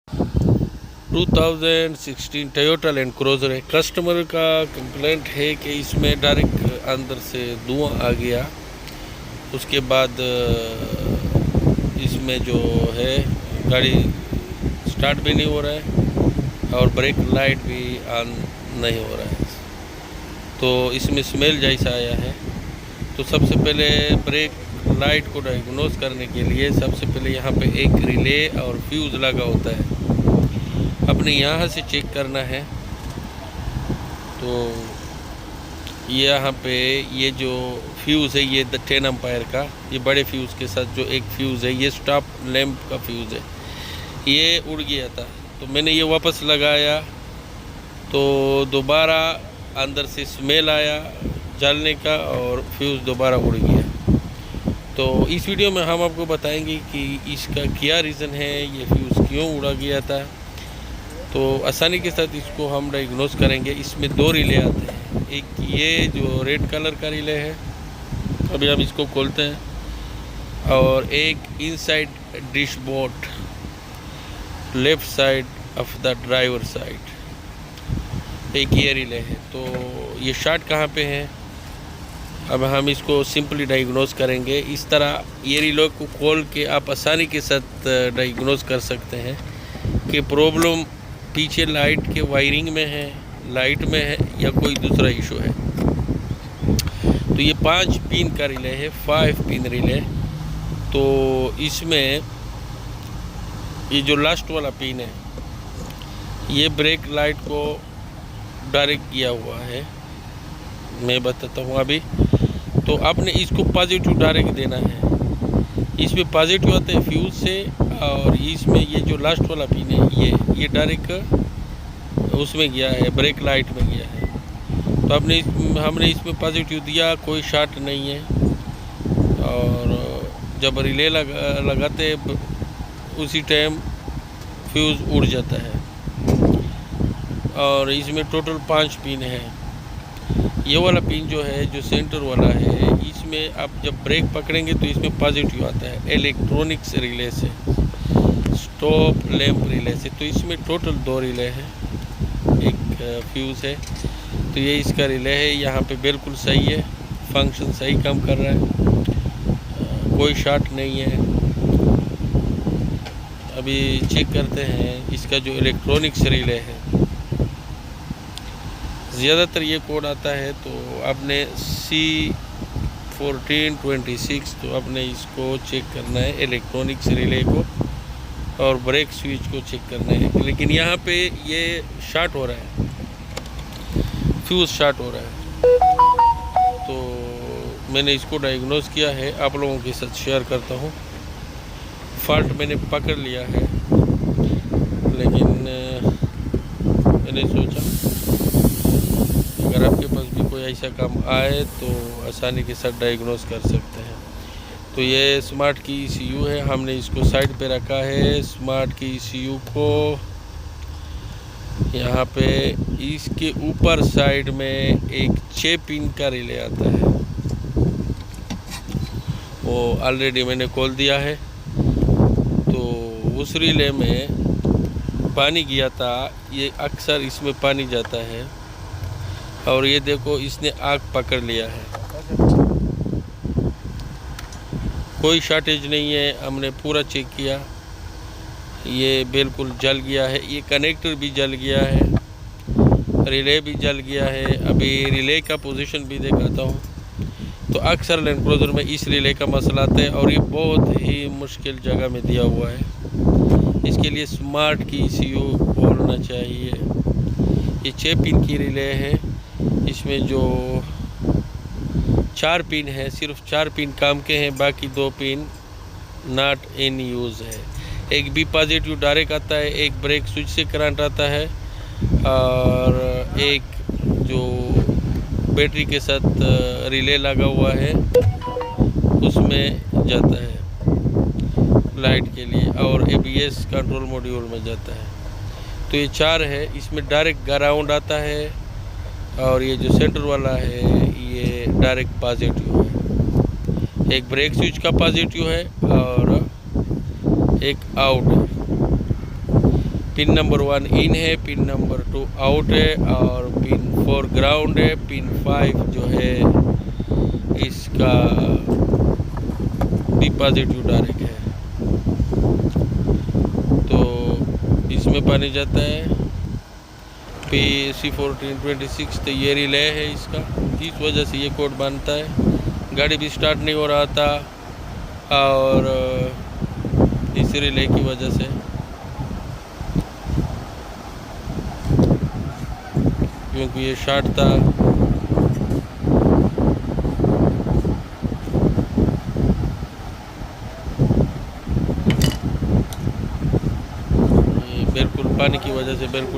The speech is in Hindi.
2016 टोयोटा लैंड क्रूज़र है। कस्टमर का कंप्लेंट है कि इसमें डायरेक्ट अंदर से धुआं आ गया। उसके बाद इसमें जो है गाड़ी स्टार्ट भी नहीं हो रहा है और ब्रेक लाइट भी ऑन नहीं हो रहा है, तो इसमें स्मेल जैसा आया है। तो सबसे पहले ब्रेक लाइट को डायग्नोस करने के लिए सबसे पहले यहाँ पे एक रिले और फ्यूज़ लगा होता है, अपने यहाँ से चेक करना है। तो यहाँ पे ये जो फ्यूज़ है ये 10 एम्पायर का, ये बड़े फ्यूज़ के साथ जो एक फ्यूज़ है ये स्टॉप लैंप का फ्यूज़ है, ये उड़ गया था। तो मैंने ये वापस लगाया तो दोबारा अंदर से स्मेल आया जलने का और फ्यूज़ दोबारा उड़ गया। तो इस वीडियो में हम आपको बताएंगे कि इसका क्या रीज़न है, ये फ्यूज़ क्यों उड़ा गया था। तो आसानी के साथ इसको हम डायग्नोस करेंगे। इसमें 2 रिले आते हैं, एक ये जो रेड कलर का रिले है, अभी हम इसको खोलते हैं, और एक inside dashboard left side of the driver side, एक ये रिले है। तो ये शॉर्ट कहाँ पे है, अब हम इसको सिंपली डायग्नोस करेंगे। इस तरह ये रिले को खोल के आप आसानी के साथ डायग्नोस कर सकते हैं कि प्रॉब्लम पीछे लाइट के वायरिंग में है, लाइट में है, या कोई दूसरा इशू है। तो ये 5 पिन का रिले है, 5 पिन रिले। तो इसमें ये जो लास्ट वाला पिन है ये ब्रेक लाइट को डायरेक्ट किया हुआ है, मैं बताता हूँ अभी। तो आपने इसको पॉजिटिव डायरेक्ट देना है। इसमें पॉजिटिव आता है फ्यूज़ से, और इसमें ये जो लास्ट वाला पिन है ये डायरेक्ट उसमें गया है, ब्रेक लाइट में गया है। तो हमने इसमें पॉजिटिव दिया, कोई शॉर्ट नहीं है। और जब रिले लगाते उसी टाइम फ्यूज़ उड़ जाता है। और इसमें टोटल 5 पिन है। ये वाला पिन जो है, जो सेंटर वाला है, इसमें आप जब ब्रेक पकड़ेंगे तो इसमें पॉजिटिव आता है इलेक्ट्रॉनिक्स रिले से, स्टॉप लैंप रिले से। तो इसमें टोटल 2 रिले हैं, एक फ्यूज़ है। तो ये इसका रिले है, यहाँ पे बिल्कुल सही है, फंक्शन सही काम कर रहा है, कोई शॉर्ट नहीं है। अभी चेक करते हैं इसका जो इलेक्ट्रॉनिक्स रिले है। ज़्यादातर ये कोड आता है, तो आपने C1426, तो आपने इसको चेक करना है इलेक्ट्रॉनिक्स रिले को, और ब्रेक स्विच को चेक करना है। लेकिन यहाँ पे ये शॉर्ट हो रहा है, फ्यूज़ शॉर्ट हो रहा है। तो मैंने इसको डायग्नोस किया है, आप लोगों के साथ शेयर करता हूँ। फॉल्ट मैंने पकड़ लिया है, लेकिन मैंने सोचा अगर आपके पास भी कोई ऐसा काम आए तो आसानी के साथ डायग्नोस कर सकते हैं। तो ये स्मार्ट की ECU है, हमने इसको साइड पे रखा है। स्मार्ट की ECU को यहाँ पे इसके ऊपर साइड में एक 6 पिन का रिले आता है, वो ऑलरेडी मैंने खोल दिया है। तो उस रिले में पानी गया था, ये अक्सर इसमें पानी जाता है, और ये देखो इसने आग पकड़ लिया है। कोई शॉर्टेज नहीं है, हमने पूरा चेक किया, ये बिल्कुल जल गया है। ये कनेक्टर भी जल गया है, रिले भी जल गया है। अभी रिले का पोजीशन भी दिखाता हूँ। तो अक्सर लैंड क्रूज़र में इस रिले का मसला आता है, और ये बहुत ही मुश्किल जगह में दिया हुआ है। इसके लिए स्मार्ट की ECU बोलना चाहिए। ये 6 पिन की रिले है, इसमें जो 4 पिन है, सिर्फ 4 पिन काम के हैं, बाकी 2 पिन नॉट इन यूज़ है। एक भी पॉजिटिव डायरेक्ट आता है, एक ब्रेक स्विच से करंट आता है, और एक जो बैटरी के साथ रिले लगा हुआ है उसमें जाता है लाइट के लिए, और ABS कंट्रोल मॉड्यूल में जाता है। तो ये 4 है, इसमें डायरेक्ट ग्राउंड आता है, और ये जो सेंटर वाला है ये डायरेक्ट पॉजिटिव है। एक ब्रेक स्विच का पॉजिटिव है और एक आउट है। पिन नंबर 1 इन है, पिन नंबर 2 आउट है और पिन 4 ग्राउंड है। पिन 5 जो है इसका बी पॉजिटिव डायरेक्ट है। तो इसमें पानी जाता है। PC1426 तो ये रिले है इसका, इस वजह से ये कोड बनता है। गाड़ी भी स्टार्ट नहीं हो रहा था और इस रिले की वजह से क्योंकि ये शॉर्ट था। ये बिल्कुल पानी की वजह से बिल्कुल